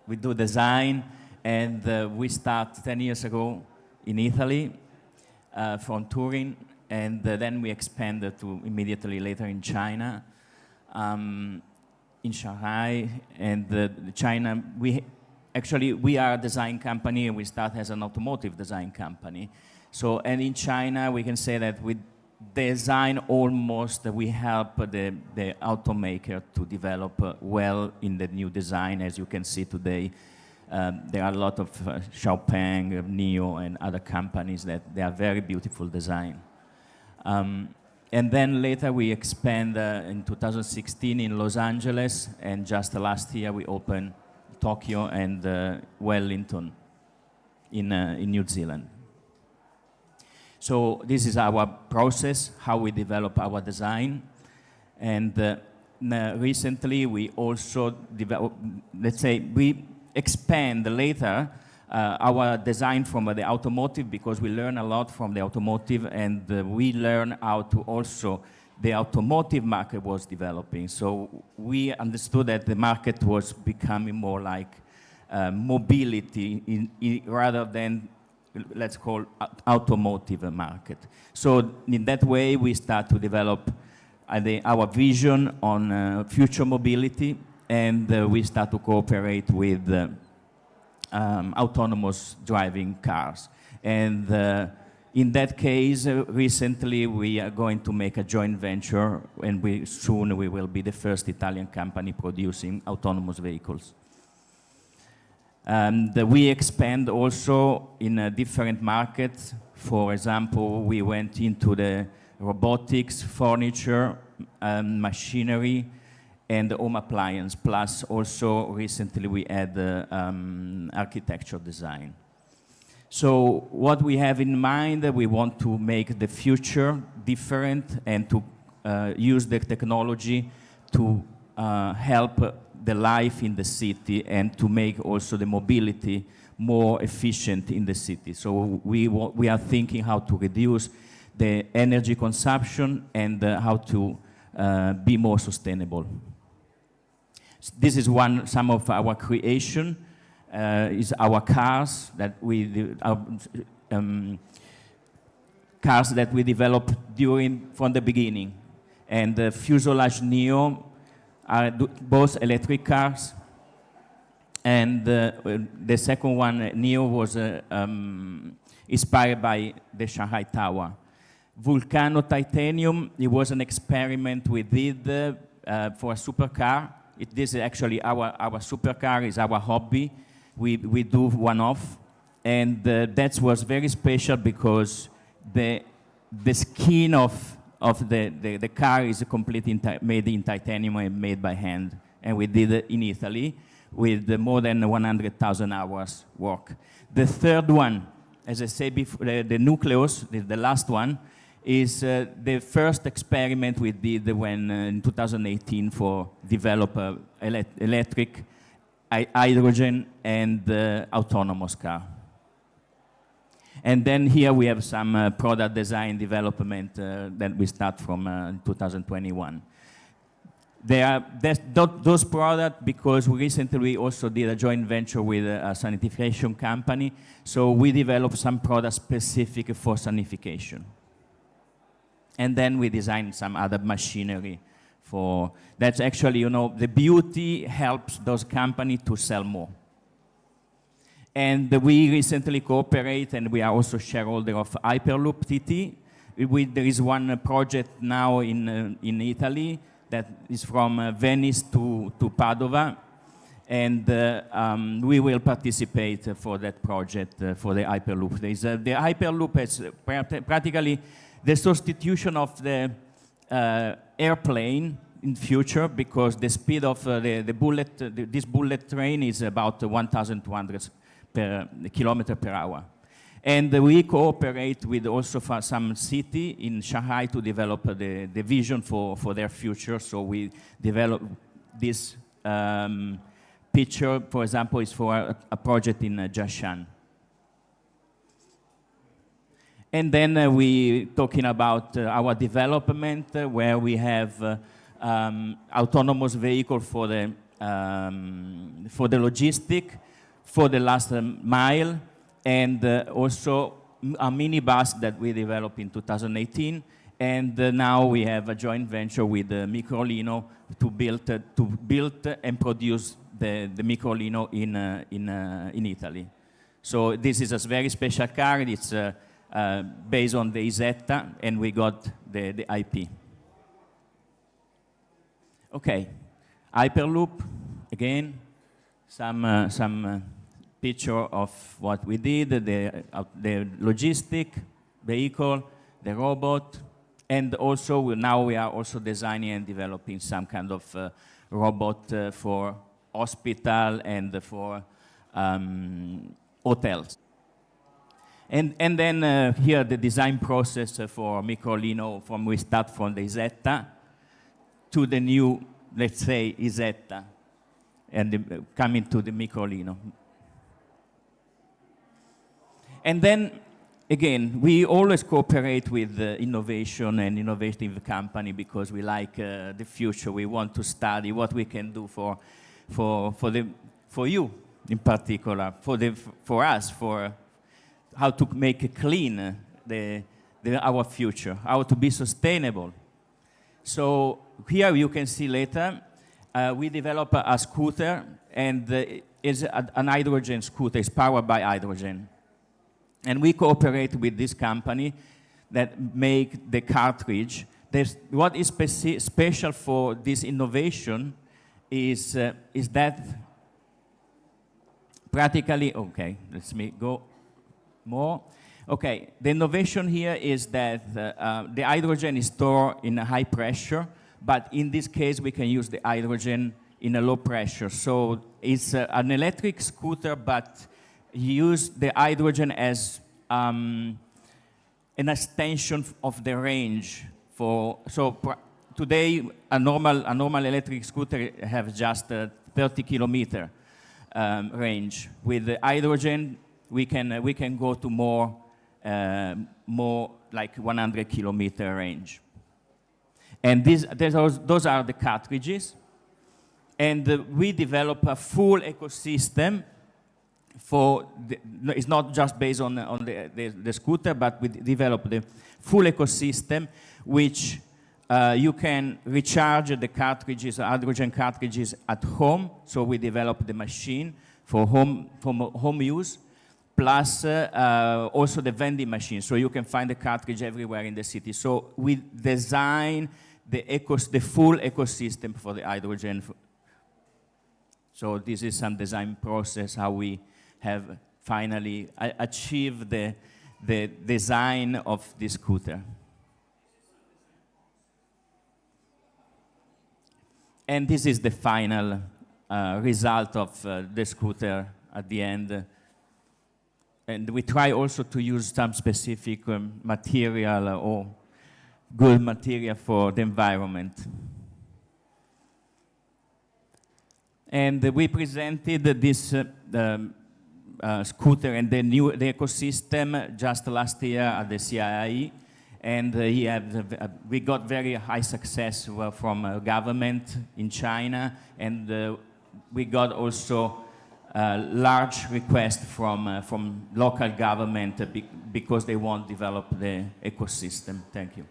we do design, and we start 10 years ago in Italy from Turin, and then we expanded to immediately later in China, in Shanghai, and China. We are a design company, and we start as an automotive design company. So, and in China, we can say that we design almost, we help the automaker to develop well in the new design. As you can see today, there are a lot of Xiaopeng, Neo, and other companies that they are very beautiful design. And then later we expand in 2016 in Los Angeles, and just last year we opened Tokyo and Wellington in New Zealand. So this is our process, how we develop our design. And recently we also develop, let's say, we expand later our design from the automotive, because we learn a lot from the automotive, and we learn how to also, the automotive market was developing. So we understood that the market was becoming more like mobility rather than, let's call, automotive market. So in that way, we start to develop our vision on future mobility, and we start to cooperate with autonomous driving cars. And in that case, recently we are going to make a joint venture, and soon we will be the first Italian company producing autonomous vehicles. We expand also in different markets. For example, we went into the robotics, furniture, machinery, and home appliance. Plus, also recently we add architecture design. So what we have in mind, we want to make the future different and to use the technology to help the life in the city and to make also the mobility more efficient in the city. So we are thinking how to reduce the energy consumption and how to be more sustainable. This is some of our creation. Is our cars that we developed from the beginning, and the Fuselage Neo are both electric cars, and the second one, Neo, was inspired by the Shanghai Tower. Vulcano Titanium, it was an experiment we did for a supercar. This is actually our supercar, is our hobby. We do one-off, and that was very special because the skin of the car is completely made in titanium and made by hand, and we did it in Italy with more than 100,000 hours work. The third one, as I said before, the Nucleus, the last one, is the first experiment we did when in 2018 for develop electric, hydrogen, and autonomous car. And then here we have some product design development that we start from 2021. Those products, because we recently also did a joint venture with a sanitation company, so we developed some products specific for sanification. And then we designed some other machinery for, that's actually, you know, the beauty helps those companies to sell more. And we recently cooperate, and we are also shareholder of Hyperloop TT. There is one project now in Italy that is from Venice to Padova, and we will participate for that project for the Hyperloop. The Hyperloop is practically the substitution of the airplane in future, because the speed of this bullet train is about 1,200 kilometers per hour. And we cooperate with also some city in Shanghai to develop the vision for their future. So we develop this picture, for example, is for a project in Jiashan. And then we talking about our development, where we have autonomous vehicle for the for the logistic, for the last mile, and also a minibus that we developed in 2018. And now we have a joint venture with Microlino to build and produce the Microlino in Italy. So this is a very special car. It's based on the Isetta, and we got the IP. Okay, Hyperloop, again, some picture of what we did, the logistic vehicle, the robot, and also now we are also designing and developing some kind of robot for hospital and for hotels. And then here the design process for Microlino, we start from the Isetta to the new, let's say, Isetta, and coming to the Microlino. And then, again, we always cooperate with innovation and innovative company because we like the future. We want to study what we can do for you in particular, for us, for how to make clean our future, how to be sustainable. So here you can see later, we develop a scooter, and it's an hydrogen scooter. It's powered by hydrogen. And we cooperate with this company that make the cartridge. What is special for this innovation is that practically, okay, let me go more. Okay, the innovation here is that the hydrogen is stored in a high pressure, but in this case we can use the hydrogen in a low pressure. So it's an electric scooter, but use the hydrogen as an extension of the range. Today a normal electric scooter have just 30 kilometer range. With the hydrogen, we can go to more like 100 kilometer range. And those are the cartridges. And we develop a full ecosystem it's not just based on the scooter, but we develop the full ecosystem, which you can recharge the cartridges, hydrogen cartridges at home. So we develop the machine for home use, plus also the vending machine. So you can find the cartridge everywhere in the city. So we design the full ecosystem for the hydrogen. So this is some design process, how we have finally achieved the design of this scooter. And this is the final result of the scooter at the end. And we try also to use some specific material or good material for the environment. And we presented this scooter and the ecosystem just last year at the CII, and we got very high success from government in China, and we got also large request from local government because they want to develop the ecosystem. Thank you.